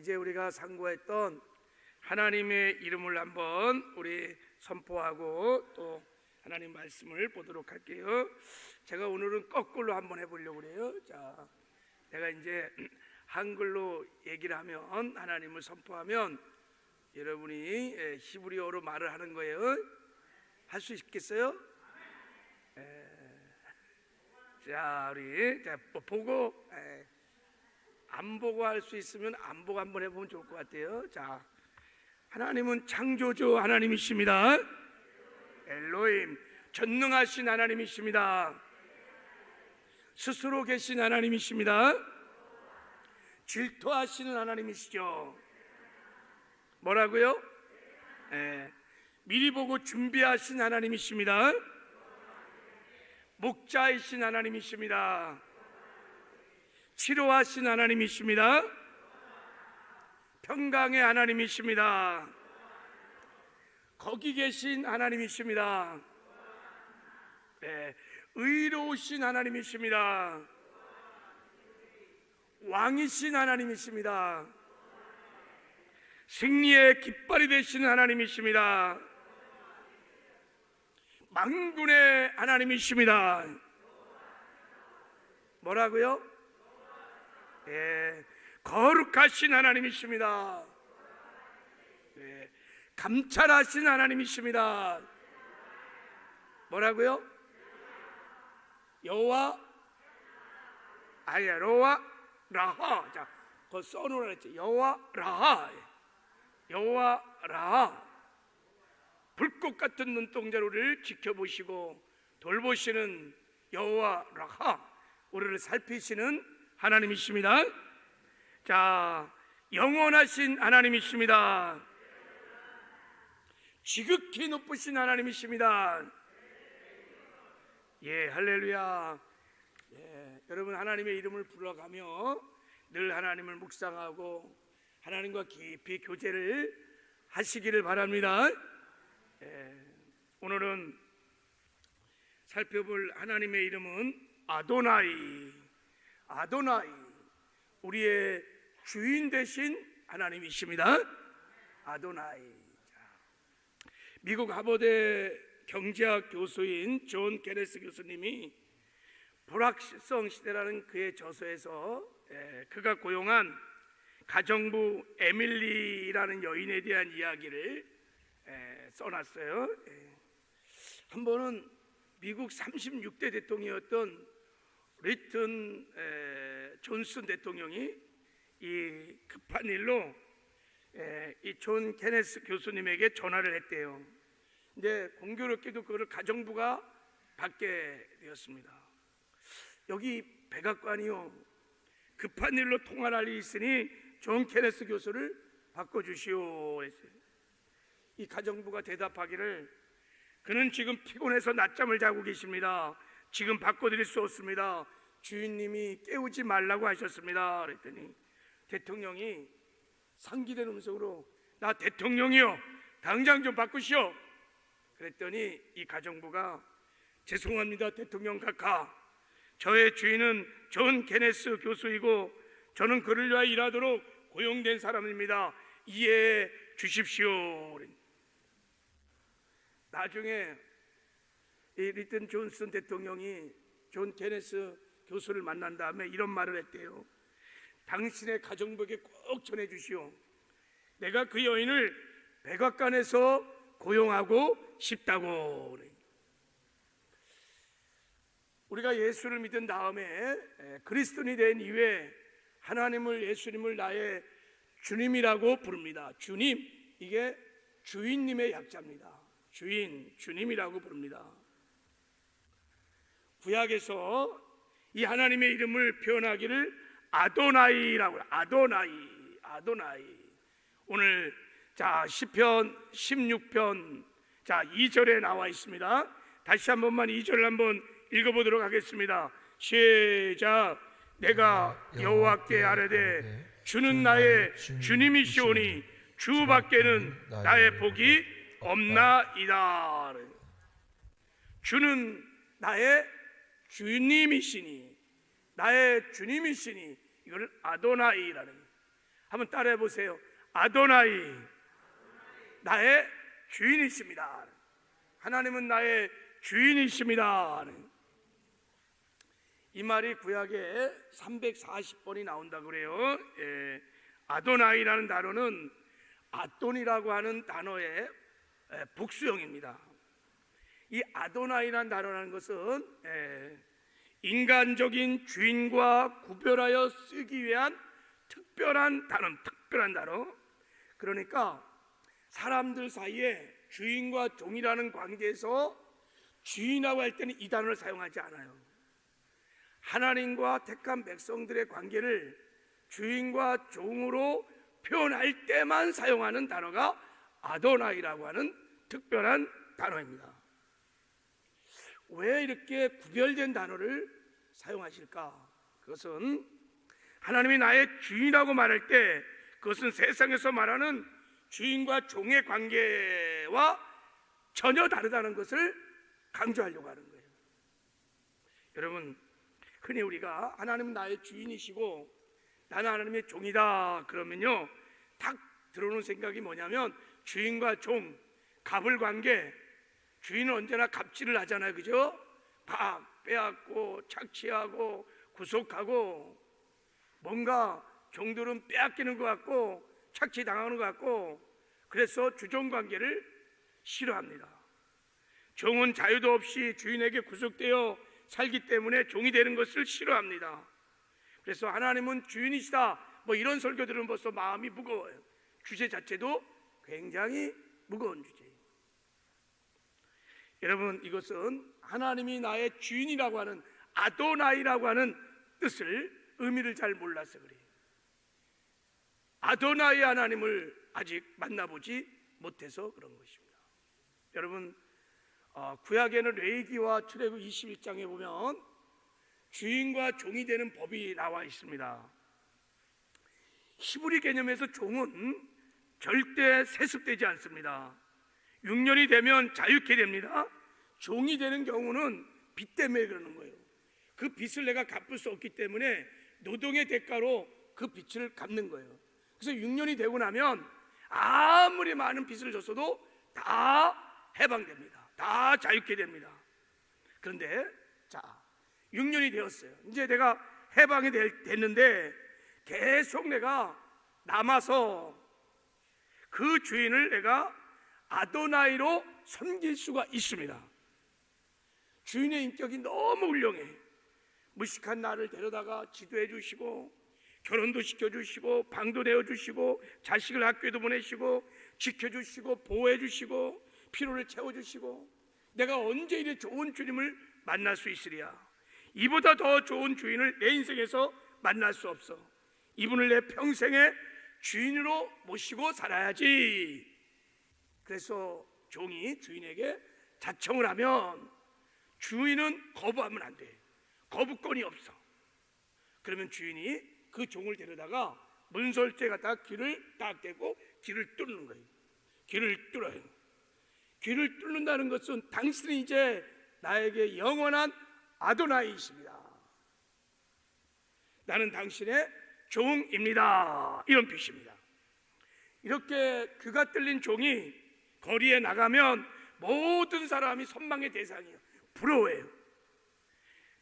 어제 우리가 상고했던 하나님의 이름을 한번 우리 선포하고 또 하나님 말씀을 보도록 할게요. 제가 오늘은 거꾸로 한번 해보려고 그래요. 자, 내가 이제 한글로 얘기를 하면, 하나님을 선포하면 여러분이 히브리어로 말을 하는 거예요. 할 수 있겠어요? 자, 우리 보고 안 보고 할 수 있으면 안 보고 한번 해보면 좋을 것 같아요. 자, 하나님은 창조주 하나님이십니다. 엘로힘, 전능하신 하나님이십니다. 스스로 계신 하나님이십니다. 질투하시는 하나님이시죠. 뭐라고요? 미리 보고 준비하신 하나님이십니다. 목자이신 하나님이십니다. 치료하신 하나님이십니다. 평강의 하나님이십니다. 거기 계신 하나님이십니다. 의로우신 하나님이십니다. 왕이신 하나님이십니다. 승리의 깃발이 되시는 하나님이십니다. 만군의 하나님이십니다. 뭐라고요? 거룩하신 하나님이십니다. 감찰하신 하나님이십니다. 뭐라고요? 여호와 로아 라하. 자, 그거 써놓으라 했지. 여호와 라하. 여호와 라하. 불꽃 같은 눈동자로 우리를 지켜보시고 돌보시는 여호와 라하, 우리를 살피시는 하나님이십니다. 자, 영원하신 하나님이십니다. 지극히 높으신 하나님이십니다. 할렐루야. 여러분, 하나님의 이름을 불러가며 늘 하나님을 묵상하고 하나님과 깊이 교제를 하시기를 바랍니다. 오늘은 살펴볼 하나님의 이름은 아도나이. 아도나이, 우리의 주인 되신 하나님이십니다. 아도나이. 미국 하버드 경제학 교수인 존 케네스 교수님이 불확실성 시대라는 그의 저서에서 그가 고용한 가정부 에밀리라는 여인에 대한 이야기를 써놨어요. 한 번은 미국 36대 대통령이었던 리튼 존슨 대통령이 이 급한 일로 이 존 케네스 교수님에게 전화를 했대요. 근데 공교롭게도 그걸 가정부가 받게 되었습니다. 여기 백악관이요, 급한 일로 통화를 할 일이 있으니 존 케네스 교수를 바꿔주시오 했어요. 이 가정부가 대답하기를, 그는 지금 피곤해서 낮잠을 자고 계십니다. 지금 바꿔드릴 수 없습니다. 주인님이 깨우지 말라고 하셨습니다. 그랬더니 대통령이 상기된 음성으로, 나 대통령이요, 당장 좀 바꾸시오. 그랬더니 이 가정부가, 죄송합니다 대통령 각하, 저의 주인은 존 케네스 교수이고 저는 그를 위하여 일하도록 고용된 사람입니다. 이해해 주십시오. 나중에 이 리튼 존슨 대통령이 존 케네스 교수를 만난 다음에 이런 말을 했대요. 당신의 가정부에게 꼭 전해주시오. 내가 그 여인을 백악관에서 고용하고 싶다고. 우리가 예수를 믿은 다음에 그리스도인이 된 이후에 하나님을, 예수님을 나의 주님이라고 부릅니다. 주님, 이게 주인님의 약자입니다. 주인, 주님이라고 부릅니다. 구약에서 이 하나님의 이름을 표현하기를 아도나이라고 해요. 아도나이. 오늘 자, 시편 16편 2절에 나와 있습니다. 다시 한 번만 2절을 한번 읽어보도록 하겠습니다. 시작. 내가 여호와께 아뢰되 주는 나의 주님이시오니 주밖에는 나의 복이 없나이다. 주는 나의 주님이시니, 나의 주님이시니, 이걸 아도나이라는, 한번 따라해 보세요. 아도나이, 나의 주인이십니다. 하나님은 나의 주인이십니다. 이 말이 구약에 340번이 나온다고 그래요. 아도나이라는 단어는 아돈이라고 하는 단어의 복수형입니다. 이 아도나이라는 단어라는 것은 인간적인 주인과 구별하여 쓰기 위한 특별한 단어. 그러니까 사람들 사이에 주인과 종이라는 관계에서 주인이라고 할 때는 이 단어를 사용하지 않아요. 하나님과 택한 백성들의 관계를 주인과 종으로 표현할 때만 사용하는 단어가 아도나이라고 하는 특별한 단어입니다. 왜 이렇게 구별된 단어를 사용하실까? 그것은 하나님이 나의 주인이라고 말할 때 그것은 세상에서 말하는 주인과 종의 관계와 전혀 다르다는 것을 강조하려고 하는 거예요. 여러분, 흔히 우리가 하나님은 나의 주인이시고 나는 하나님의 종이다 그러면요, 딱 들어오는 생각이 뭐냐면 주인과 종, 갑을 관계. 주인은 언제나 갑질을 하잖아요, 그죠? 빼앗고 착취하고 구속하고, 뭔가 종들은 빼앗기는 것 같고 착취당하는 것 같고, 그래서 주종관계를 싫어합니다. 종은 자유도 없이 주인에게 구속되어 살기 때문에 종이 되는 것을 싫어합니다. 그래서 하나님은 주인이시다, 뭐 이런 설교들은 벌써 마음이 무거워요. 주제 자체도 굉장히 무거운 주제예요. 여러분, 이것은 하나님이 나의 주인이라고 하는 아도나이라고 하는 뜻을, 의미를 잘 몰라서 그래요. 아도나이 하나님을 아직 만나보지 못해서 그런 것입니다. 여러분, 구약에는 레위기와 출애굽 21장에 보면 주인과 종이 되는 법이 나와 있습니다. 히브리 개념에서 종은 절대 세습되지 않습니다. 6년이 되면 자유케 됩니다. 종이 되는 경우는 빚 때문에 그러는 거예요. 그 빚을 내가 갚을 수 없기 때문에 노동의 대가로 그 빚을 갚는 거예요. 그래서 6년이 되고 나면 아무리 많은 빚을 졌어도 다 해방됩니다. 다 자유케 됩니다. 그런데 6년이 되었어요. 이제 내가 해방이 됐는데 계속 내가 남아서 그 주인을 내가 아도나이로 섬길 수가 있습니다. 주인의 인격이 너무 훌륭해. 무식한 나를 데려다가 지도해 주시고, 결혼도 시켜주시고, 방도 내어주시고, 자식을 학교에도 보내시고, 지켜주시고, 보호해주시고, 필요를 채워주시고, 내가 언제 이래 좋은 주님을 만날 수 있으랴. 이보다 더 좋은 주인을 내 인생에서 만날 수 없어. 이분을 내 평생의 주인으로 모시고 살아야지. 그래서 종이 주인에게 자청을 하면 주인은 거부하면 안 돼. 거부권이 없어. 그러면 주인이 그 종을 데려다가 문설주에 갖다가 귀를 딱 대고 귀를 뚫는 거예요. 귀를 뚫어요. 귀를 뚫는다는 것은 당신은 이제 나에게 영원한 아도나이이십니다. 나는 당신의 종입니다. 이런 뜻입니다. 이렇게 귀가 뚫린 종이 거리에 나가면 모든 사람이 선망의 대상이에요. 부러워해요.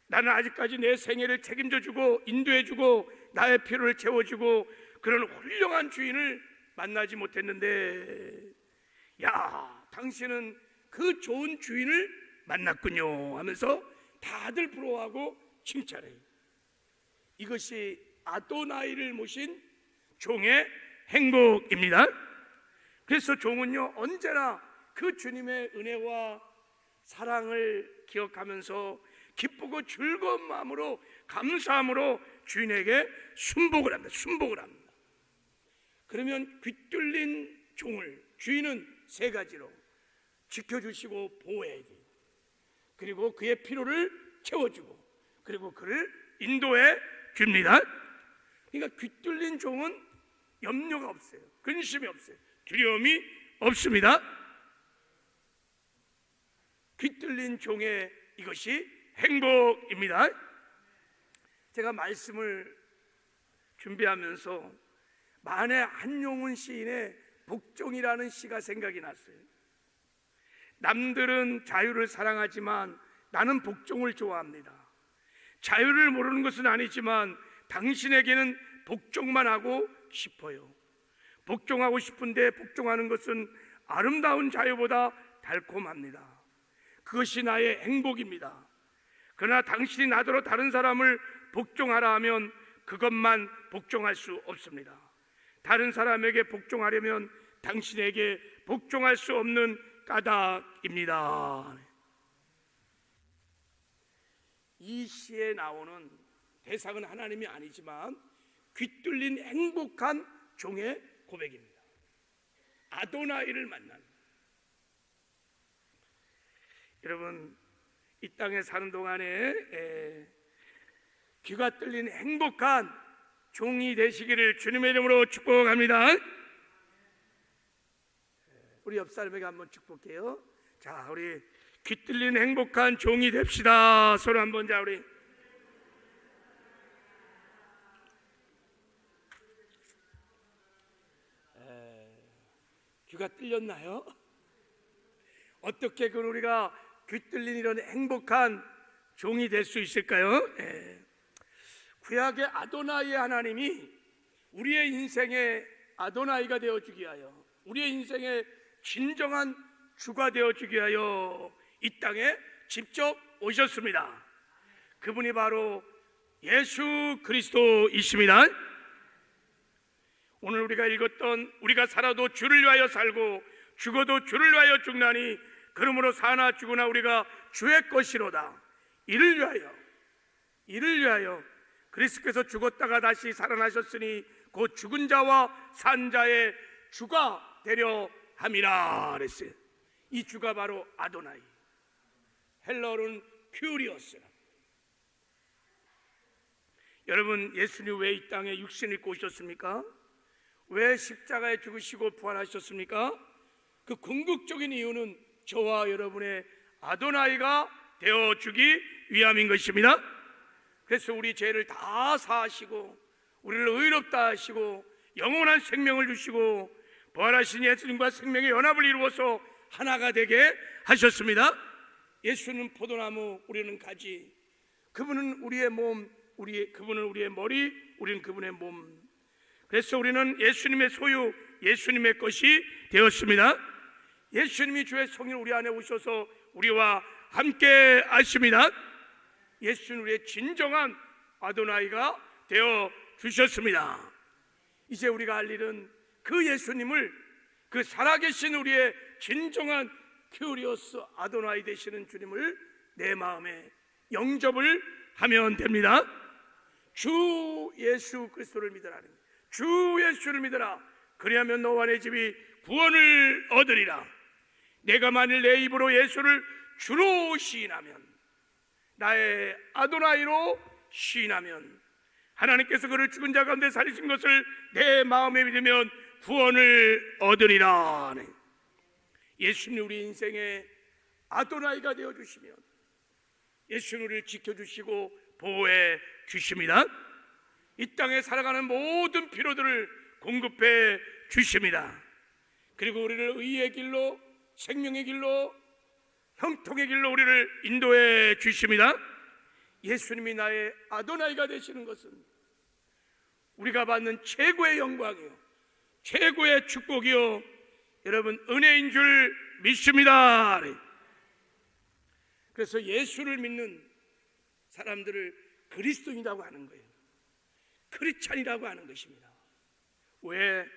나는 아직까지 내 생애를 책임져주고 인도해주고 나의 필요를 채워주고 그런 훌륭한 주인을 만나지 못했는데, 야, 당신은 그 좋은 주인을 만났군요 하면서 다들 부러워하고 칭찬해요. 이것이 아도나이를 모신 종의 행복입니다. 그래서 종은요, 언제나 그 주님의 은혜와 사랑을 기억하면서 기쁘고 즐거운 마음으로, 감사함으로 주인에게 순복을 합니다. 그러면 귀뚫린 종을 주인은 세 가지로 지켜주시고 보호해야 돼요. 그리고 그의 필요를 채워주고, 그리고 그를 인도해 줍니다. 그러니까 귀뚫린 종은 염려가 없어요. 근심이 없어요. 두려움이 없습니다. 귀뚫린 종의 이것이 행복입니다. 제가 말씀을 준비하면서 만해 한용운 시인의 복종이라는 시가 생각이 났어요. 남들은 자유를 사랑하지만 나는 복종을 좋아합니다. 자유를 모르는 것은 아니지만 당신에게는 복종만 하고 싶어요. 복종하고 싶은데 복종하는 것은 아름다운 자유보다 달콤합니다. 그것이 나의 행복입니다. 그러나 당신이 나더러 다른 사람을 복종하라 하면 그것만 복종할 수 없습니다. 다른 사람에게 복종하려면 당신에게 복종할 수 없는 까닭입니다. 이 시에 나오는 대상은 하나님이 아니지만 귀뚫린 행복한 종의 고백입니다. 아도나이를 만난, 여러분 이 땅에 사는 동안에 귀가 뚫린 행복한 종이 되시기를 주님의 이름으로 축복합니다. 우리 옆 사람에게 한번 축복해요. 자, 우리 귀 뚫린 행복한 종이 됩시다. 서로 한번. 자, 우리 귀가 뚫렸나요? 어떻게 우리가 귀 뚫린 이런 행복한 종이 될 수 있을까요? 구약의 아도나이의 하나님이 우리의 인생의 아도나이가 되어주기 위하여, 우리의 인생의 진정한 주가 되어주기 위하여 이 땅에 직접 오셨습니다. 그분이 바로 예수 그리스도이십니다. 오늘 우리가 읽었던 우리가 살아도 주를 위하여 살고 죽어도 주를 위하여 죽나니 그러므로 사나 죽으나 우리가 주의 것이로다. 이를 위하여 그리스도께서 죽었다가 다시 살아나셨으니 곧 죽은 자와 산 자의 주가 되려 함이라 그랬어요. 이 주가 바로 아도나이, 헬러로는 큐리오스. 여러분, 예수님 왜 이 땅에 육신을 입고 오셨습니까? 왜 십자가에 죽으시고 부활하셨습니까? 그 궁극적인 이유는 저와 여러분의 아도나이가 되어주기 위함인 것입니다. 그래서 우리 죄를 다 사하시고 우리를 의롭다 하시고 영원한 생명을 주시고 부활하신 예수님과 생명의 연합을 이루어서 하나가 되게 하셨습니다. 예수는 포도나무, 우리는 가지. 그분은 우리의 몸, 그분은 우리의 머리, 우리는 그분의 몸. 그래서 우리는 예수님의 소유, 예수님의 것이 되었습니다. 예수님이 주의 성령 우리 안에 오셔서 우리와 함께 하십니다. 예수는 우리의 진정한 아도나이가 되어 주셨습니다. 이제 우리가 할 일은 그 예수님을, 그 살아계신 우리의 진정한 큐리오스 아도나이 되시는 주님을 내 마음에 영접을 하면 됩니다. 주 예수 그리스도를 믿으라는 거예요. 주 예수를 믿으라. 그리하면 너와 내 집이 구원을 얻으리라. 내가 만일 내 입으로 예수를 주로 시인하면, 나의 아도나이로 시인하면, 하나님께서 그를 죽은 자 가운데 살리신 것을 내 마음에 믿으면 구원을 얻으리라. 예수님 우리 인생의 아도나이가 되어주시면 예수님 우리를 지켜주시고 보호해 주십니다. 이 땅에 살아가는 모든 필요들을 공급해 주십니다. 그리고 우리를 의의 길로, 생명의 길로, 형통의 길로 우리를 인도해 주십니다. 예수님이 나의 아도나이가 되시는 것은 우리가 받는 최고의 영광이요, 최고의 축복이요, 여러분 은혜인 줄 믿습니다. 그래서 예수를 믿는 사람들을 그리스도인이라고 하는 거예요. 크리스찬이라고 하는 것입니다. 왜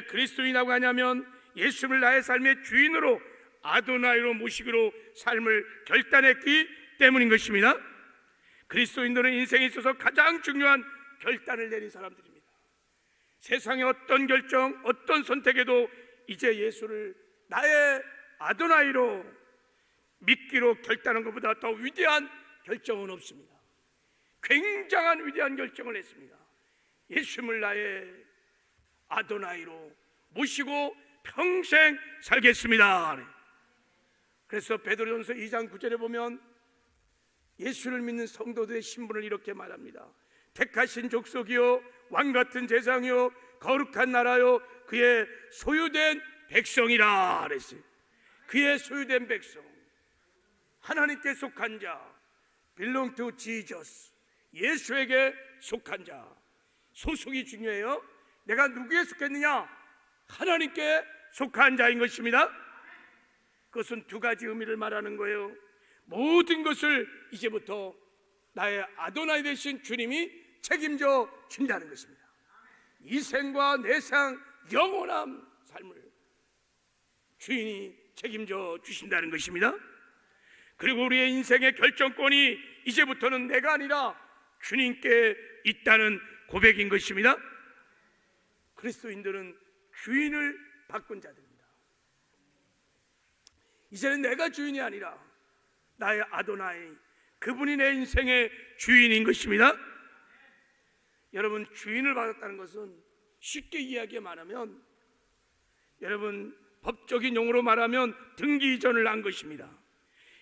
그리스도인이라고 하냐면 예수를 나의 삶의 주인으로, 아도나이로 모시기로 삶을 결단했기 때문인 것입니다. 그리스도인들은 인생에 있어서 가장 중요한 결단을 내린 사람들입니다. 세상의 어떤 결정, 어떤 선택에도 이제 예수를 나의 아도나이로 믿기로 결단한 것보다 더 위대한 결정은 없습니다. 굉장한 위대한 결정을 했습니다. 예수님을 나의 아도나이로 모시고 평생 살겠습니다. 그래서 베드로전서 2장 9절에 보면 예수를 믿는 성도들의 신분을 이렇게 말합니다. 택하신 족속이요 왕같은 제사장이요 거룩한 나라요 그의 소유된 백성이라 그랬어요. 그의 소유된 백성, 하나님께 속한 자, belong to Jesus, 예수에게 속한 자. 소속이 중요해요. 내가 누구에 속했느냐? 하나님께 속한 자인 것입니다. 그것은 두 가지 의미를 말하는 거예요. 모든 것을 이제부터 나의 아도나이 되신 주님이 책임져 준다는 것입니다. 이 생과 내생 영원한 삶을 주인이 책임져 주신다는 것입니다. 그리고 우리의 인생의 결정권이 이제부터는 내가 아니라 주님께 있다는 고백인 것입니다. 그리스도인들은 주인을 바꾼 자들입니다. 이제는 내가 주인이 아니라 나의 아도나이, 그분이 내 인생의 주인인 것입니다. 여러분, 주인을 받았다는 것은 쉽게 이야기 말하면, 여러분 법적인 용어로 말하면 등기 이전을 한 것입니다.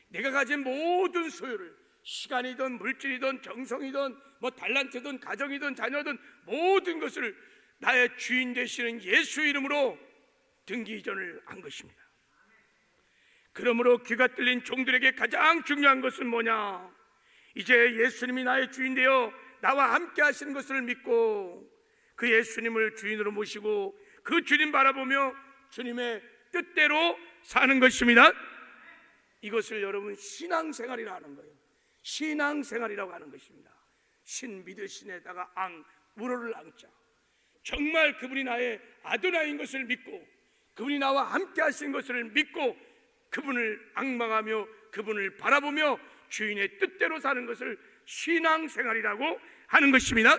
내가 가진 모든 소유를, 시간이든 물질이든 정성이든 뭐 달란트든 가정이든 자녀든 모든 것을 나의 주인 되시는 예수 이름으로 등기 이전을 한 것입니다. 그러므로 귀가 뚫린 종들에게 가장 중요한 것은 뭐냐? 이제 예수님이 나의 주인 되어 나와 함께 하시는 것을 믿고 그 예수님을 주인으로 모시고 그 주님 바라보며 주님의 뜻대로 사는 것입니다. 이것을 여러분 신앙생활이라 하는 거예요. 신앙생활이라고 하는 것입니다. 신 믿을 신에다가 앙, 우로를 앙자. 정말 그분이 나의 아도나인 것을 믿고 그분이 나와 함께 하시는 것을 믿고 그분을 앙망하며 그분을 바라보며 주인의 뜻대로 사는 것을 신앙생활이라고 하는 것입니다.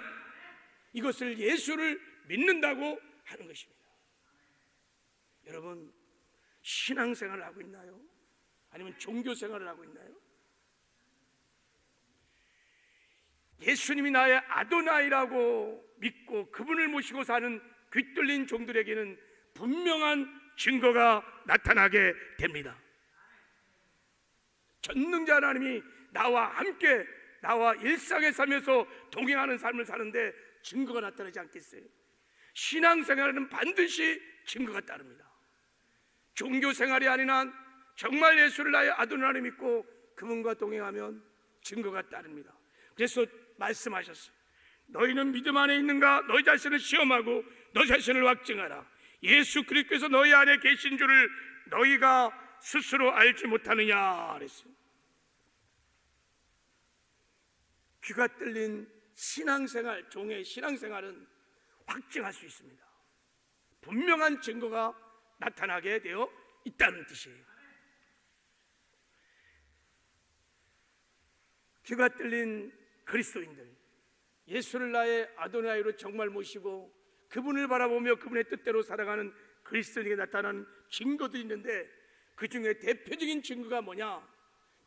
이것을 예수를 믿는다고 하는 것입니다. 여러분, 신앙생활을 하고 있나요? 아니면 종교생활을 하고 있나요? 예수님이 나의 아도나이라고 믿고 그분을 모시고 사는 귀뚫린 종들에게는 분명한 증거가 나타나게 됩니다. 전능자 하나님이 나와 함께 나와 일상에 살면서 동행하는 삶을 사는데 증거가 나타나지 않겠어요? 신앙생활에는 반드시 증거가 따릅니다. 종교생활이 아닌 한 정말 예수를 나의 아도나이로 믿고 그분과 동행하면 증거가 따릅니다. 그래서 말씀하셨어요. 너희는 믿음 안에 있는가? 너희 자신을 시험하고 너 자신을 확증하라. 예수 그리스도께서 너희 안에 계신 줄을 너희가 스스로 알지 못하느냐 그랬어요. 귀가 뚫린 신앙생활, 종의 신앙생활은 확증할 수 있습니다. 분명한 증거가 나타나게 되어 있다는 뜻이에요. 귀가 뚫린 그리스도인들, 예수를 나의 아도나이로 정말 모시고 그분을 바라보며 그분의 뜻대로 살아가는 그리스도인에게 나타나는 증거도 있는데 그 중에 대표적인 증거가 뭐냐?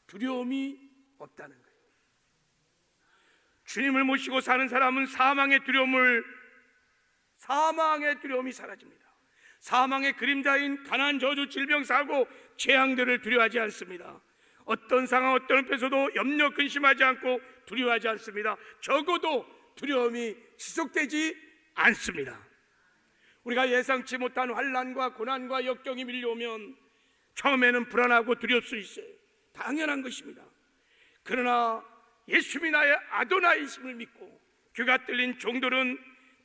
두려움이 없다는 거예요. 주님을 모시고 사는 사람은 사망의 두려움이 사라집니다. 사망의 그림자인 가난, 저주, 질병, 사고, 재앙들을 두려워하지 않습니다. 어떤 상황, 어떤 앞에서도 염려, 근심하지 않고 두려워하지 않습니다. 적어도 두려움이 지속되지 않습니다. 우리가 예상치 못한 환난과 고난과 역경이 밀려오면 처음에는 불안하고 두려울 수 있어요. 당연한 것입니다. 그러나 예수님이 나의 아도나이심을 믿고 귀가 뚫린 종들은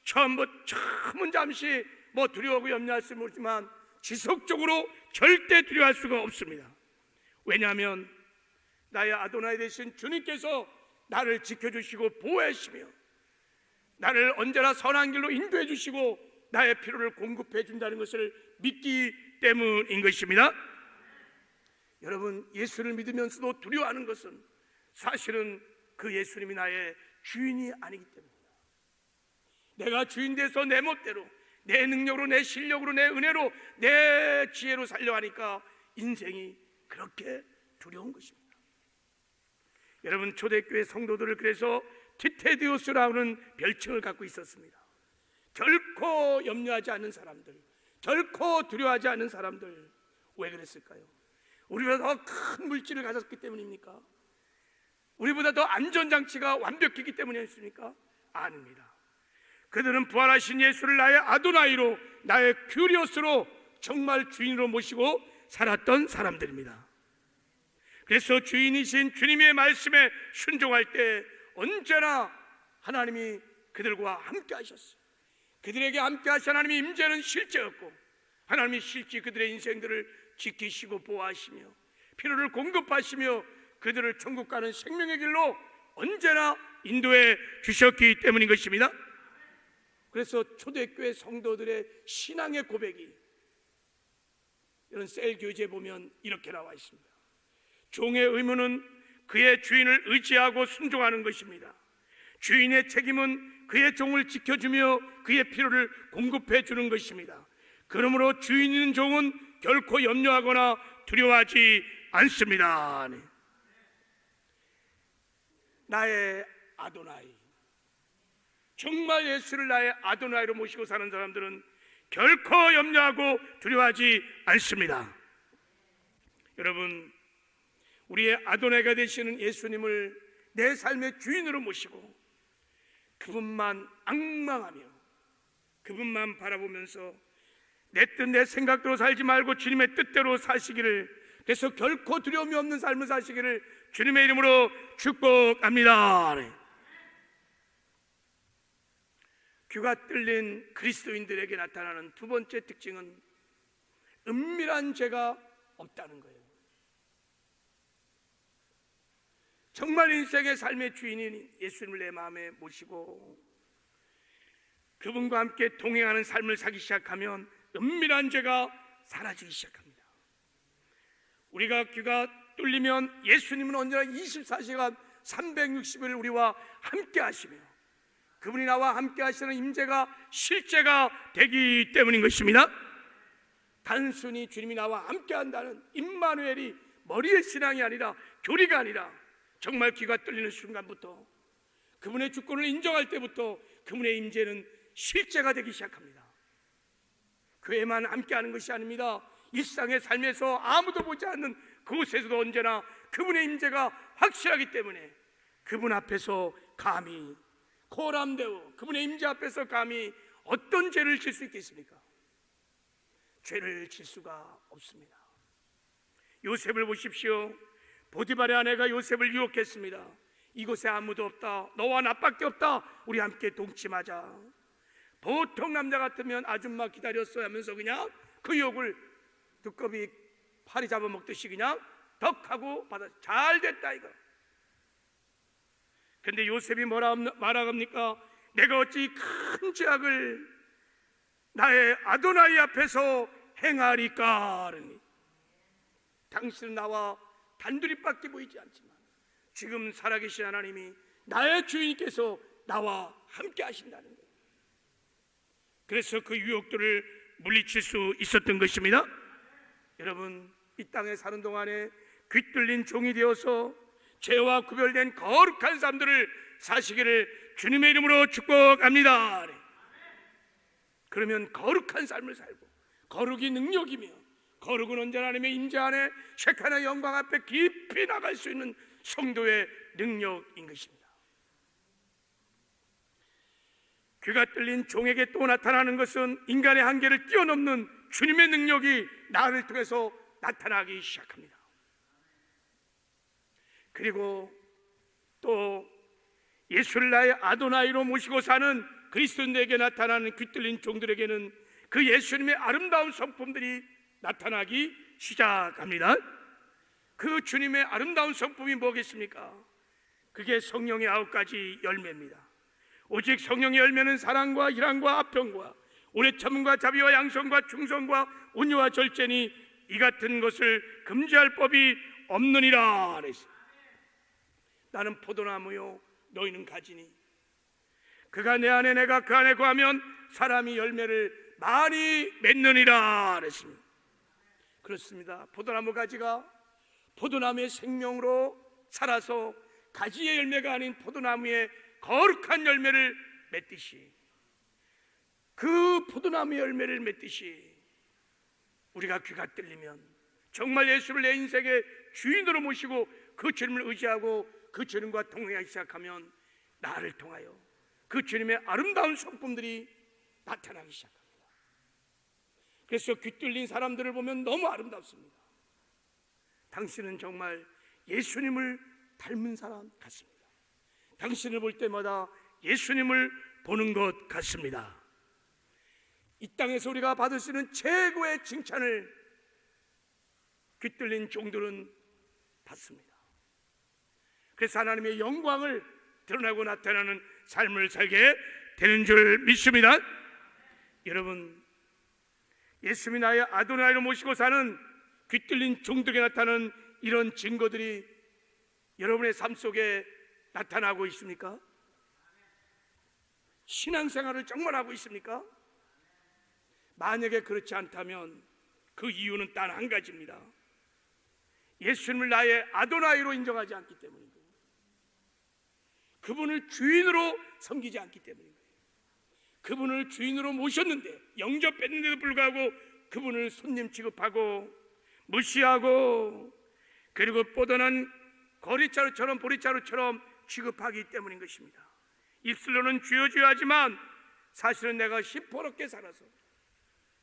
처음은 잠시 두려워하고 염려할 수 모르지만 지속적으로 절대 두려워할 수가 없습니다. 왜냐하면 나의 아도나이 되신 주님께서 나를 지켜주시고 보호해 주시며 나를 언제나 선한 길로 인도해 주시고 나의 필요를 공급해 준다는 것을 믿기 때문인 것입니다. 여러분, 예수를 믿으면서도 두려워하는 것은 사실은 그 예수님이 나의 주인이 아니기 때문입니다. 내가 주인 돼서 내 멋대로, 내 능력으로, 내 실력으로, 내 은혜로, 내 지혜로 살려 하니까 인생이 그렇게 두려운 것입니다. 여러분, 초대교회 성도들을 그래서 티테디오스라는 별칭을 갖고 있었습니다. 결코 염려하지 않는 사람들, 결코 두려워하지 않는 사람들. 왜 그랬을까요? 우리보다 더 큰 물질을 가졌기 때문입니까? 우리보다 더 안전장치가 완벽했기 때문이었습니까? 아닙니다. 그들은 부활하신 예수를 나의 아도나이로, 나의 큐리오스로 정말 주인으로 모시고 살았던 사람들입니다. 그래서 주인이신 주님의 말씀에 순종할 때 언제나 하나님이 그들과 함께 하셨어요. 그들에게 함께 하신 하나님의 임재는 실제였고, 하나님이 실제 그들의 인생들을 지키시고 보호하시며 필요를 공급하시며 그들을 천국 가는 생명의 길로 언제나 인도해 주셨기 때문인 것입니다. 그래서 초대교회 성도들의 신앙의 고백이 이런 셀 교재에 보면 이렇게 나와 있습니다. 종의 의무는 그의 주인을 의지하고 순종하는 것입니다. 주인의 책임은 그의 종을 지켜주며 그의 필요를 공급해 주는 것입니다. 그러므로 주인 있는 종은 결코 염려하거나 두려워하지 않습니다. 나의 아도나이, 정말 예수를 나의 아도나이로 모시고 사는 사람들은 결코 염려하고 두려워하지 않습니다. 여러분, 우리의 아도나이가 되시는 예수님을 내 삶의 주인으로 모시고 그분만 앙망하며 그분만 바라보면서 내 뜻 내 생각대로 살지 말고 주님의 뜻대로 사시기를, 그래서 결코 두려움이 없는 삶을 사시기를 주님의 이름으로 축복합니다. 귀가 뚫린 그리스도인들에게 나타나는 두 번째 특징은 은밀한 죄가 없다는 거예요. 정말 인생의 삶의 주인인 예수님을 내 마음에 모시고 그분과 함께 동행하는 삶을 살기 시작하면 은밀한 죄가 사라지기 시작합니다. 우리가 귀가 뚫리면 예수님은 언제나 24시간 360일 우리와 함께 하시며 그분이 나와 함께 하시는 임재가 실제가 되기 때문인 것입니다. 단순히 주님이 나와 함께 한다는 임마누엘이 머리의 신앙이 아니라 교리가 아니라 정말 귀가 뚫리는 순간부터 그분의 주권을 인정할 때부터 그분의 임재는 실제가 되기 시작합니다. 교회만 함께하는 것이 아닙니다. 일상의 삶에서 아무도 보지 않는 그곳에서도 언제나 그분의 임재가 확실하기 때문에 그분 앞에서 감히 코람데오, 그분의 임재 앞에서 감히 어떤 죄를 질 수 있겠습니까? 죄를 질 수가 없습니다. 요셉을 보십시오. 보디발의 아내가 요셉을 유혹했습니다. 이곳에 아무도 없다, 너와 나밖에 없다, 우리 함께 동침하자. 보통 남자 같으면 아줌마 기다렸어 하면서 그냥 그 유혹을 두꺼비 파리 잡아먹듯이 그냥 덕하고 받아, 잘 됐다 이거. 근데 요셉이 뭐라 말합니까? 내가 어찌 큰 죄악을 나의 아도나이 앞에서 행하리까? 당신은 나와 단둘이밖에 보이지 않지만 지금 살아계신 하나님이 나의 주인께서 나와 함께 하신다는 거예요. 그래서 그 유혹들을 물리칠 수 있었던 것입니다. 여러분, 이 땅에 사는 동안에 귀 뚫린 종이 되어서 죄와 구별된 거룩한 삶들을 사시기를 주님의 이름으로 축복합니다. 그러면 거룩한 삶을 살고, 거룩이 능력이며 거룩은 언제나 하나님의 임재 안에 셰카나 영광 앞에 깊이 나갈 수 있는 성도의 능력인 것입니다. 귀가 뚫린 종에게 또 나타나는 것은 인간의 한계를 뛰어넘는 주님의 능력이 나를 통해서 나타나기 시작합니다. 그리고 또 예수를 나의 아도나이로 모시고 사는 그리스도인에게 나타나는 귀 뚫린 종들에게는 그 예수님의 아름다운 성품들이 나타나기 시작합니다. 그 주님의 아름다운 성품이 뭐겠습니까? 그게 성령의 9가지 열매입니다. 오직 성령의 열매는 사랑과 희락과 화평과 오래 참음과 자비와 양성과 충성과 온유와 절제니 이 같은 것을 금지할 법이 없느니라. 나는 포도나무요 너희는 가지니 그가 내 안에 내가 그 안에 거하면 사람이 열매를 많이 맺느니라 그랬습니다. 그렇습니다. 포도나무 가지가 포도나무의 생명으로 살아서 가지의 열매가 아닌 포도나무의 거룩한 열매를 맺듯이, 그 포도나무의 열매를 맺듯이 우리가 귀가 뚫리면 정말 예수를 내 인생의 주인으로 모시고 그 주님을 의지하고 그 주님과 동행하기 시작하면 나를 통하여 그 주님의 아름다운 성품들이 나타나기 시작합니다. 그래서 귀뚫린 사람들을 보면 너무 아름답습니다. 당신은 정말 예수님을 닮은 사람 같습니다. 당신을 볼 때마다 예수님을 보는 것 같습니다. 이 땅에서 우리가 받을 수 있는 최고의 칭찬을 귀뚫린 종들은 받습니다. 그래서 하나님의 영광을 드러나고 나타나는 삶을 살게 되는 줄 믿습니다. 여러분, 예수님이 나의 아도나이로 모시고 사는 귀뚫린 종들에게 나타나는 이런 증거들이 여러분의 삶 속에 나타나고 있습니까? 신앙생활을 정말 하고 있습니까? 만약에 그렇지 않다면 그 이유는 단 한 가지입니다. 예수님을 나의 아도나이로 인정하지 않기 때문입니다. 그분을 주인으로 섬기지 않기 때문입니다. 그분을 주인으로 모셨는데, 영접했는데도 불구하고 그분을 손님 취급하고 무시하고, 그리고 뻗어난 거리차루처럼 보리차루처럼 취급하기 때문인 것입니다. 입술로는 주여 주여 하지만 사실은 내가 시퍼렇게 살아서,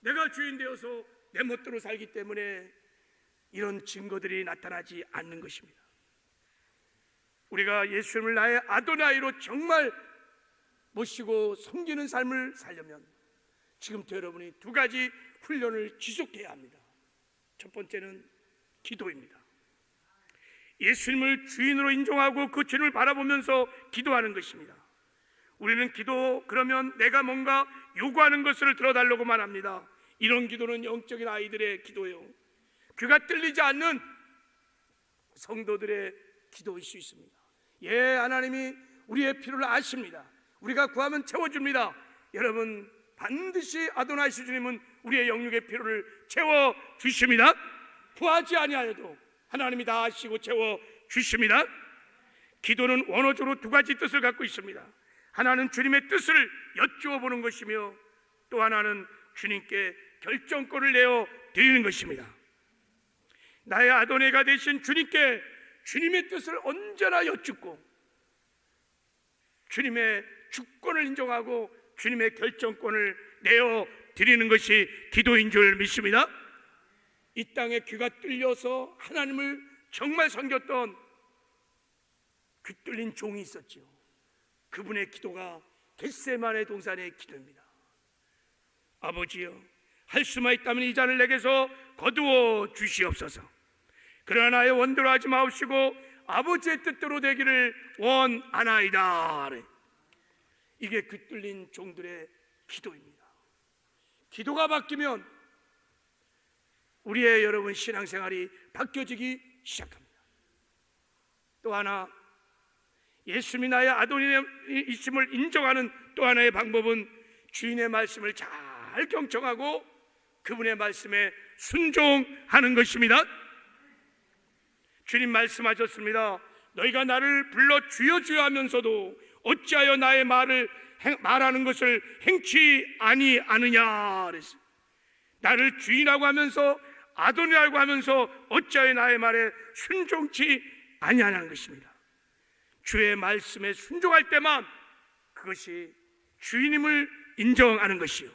내가 주인 되어서 내 멋대로 살기 때문에 이런 증거들이 나타나지 않는 것입니다. 우리가 예수님을 나의 아도나이로 정말 모시고 섬기는 삶을 살려면 지금부터 여러분이 두 가지 훈련을 지속해야 합니다. 첫 번째는 기도입니다. 예수님을 주인으로 인정하고 그 주님을 바라보면서 기도하는 것입니다. 우리는 기도 그러면 내가 뭔가 요구하는 것을 들어달라고만 합니다. 이런 기도는 영적인 아이들의 기도예요. 귀가 뚫리지 않는 성도들의 기도일 수 있습니다. 예, 하나님이 우리의 필요를 아십니다. 우리가 구하면 채워줍니다. 여러분, 반드시 아도나이스 주님은 우리의 영육의 필요를 채워주십니다. 구하지 아니하여도 하나님이 다 아시고 채워주십니다. 기도는 원어적으로 두 가지 뜻을 갖고 있습니다. 하나는 주님의 뜻을 여쭈어 보는 것이며, 또 하나는 주님께 결정권을 내어 드리는 것입니다. 나의 아도네가 되신 주님께 주님의 뜻을 언제나 여쭙고 주님의 주권을 인정하고 주님의 결정권을 내어 드리는 것이 기도인 줄 믿습니다. 이 땅에 귀가 뚫려서 하나님을 정말 섬겼던 귀 뚫린 종이 있었죠. 그분의 기도가 겟세마네 동산의 기도입니다. 아버지여, 할 수만 있다면 이 잔을 내게서 거두어 주시옵소서. 그러나 나의 원대로 하지 마옵시고 아버지의 뜻대로 되기를 원하나이다. 이게 귀 뚫린 종들의 기도입니다. 기도가 바뀌면 우리의 여러분 신앙생활이 바뀌어지기 시작합니다. 또 하나, 예수님이 나의 아도니이심을 인정하는 또 하나의 방법은 주인의 말씀을 잘 경청하고 그분의 말씀에 순종하는 것입니다. 주님 말씀하셨습니다. 너희가 나를 불러 주여 주여 하면서도 어찌하여 나의 말하는 것을 행치 아니하느냐 그랬어요. 나를 주인하고 하면서 아도니라고 하면서 어찌하여 나의 말에 순종치 아니하냐는 것입니다. 주의 말씀에 순종할 때만 그것이 주인임을 인정하는 것이요,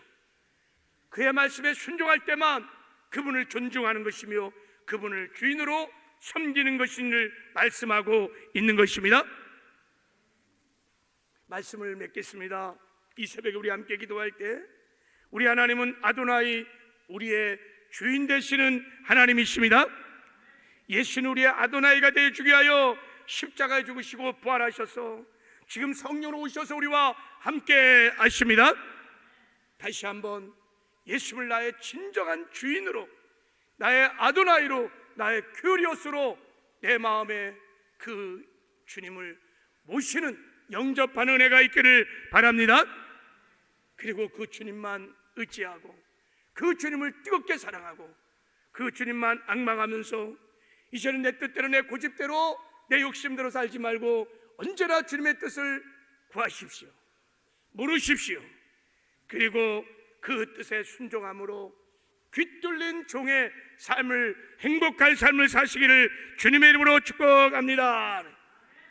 그의 말씀에 순종할 때만 그분을 존중하는 것이며 그분을 주인으로 섬기는 것임을 말씀하고 있는 것입니다. 말씀을 맺겠습니다. 이 새벽에 우리 함께 기도할 때 우리 하나님은 아도나이, 우리의 주인 되시는 하나님이십니다. 예수는 우리의 아도나이가 되어 주기 위하여 십자가에 죽으시고 부활하셔서 지금 성령으로 오셔서 우리와 함께 하십니다. 다시 한번 예수를 나의 진정한 주인으로, 나의 아도나이로, 나의 큐리오스로 내 마음에 그 주님을 모시는 영접하는 은혜가 있기를 바랍니다. 그리고 그 주님만 의지하고 그 주님을 뜨겁게 사랑하고 그 주님만 앙망하면서 이제는 내 뜻대로 내 고집대로 내 욕심대로 살지 말고 언제나 주님의 뜻을 구하십시오. 물으십시오. 그리고 그 뜻에 순종함으로 귀뚫린 종의 삶을, 행복한 삶을 사시기를 주님의 이름으로 축복합니다.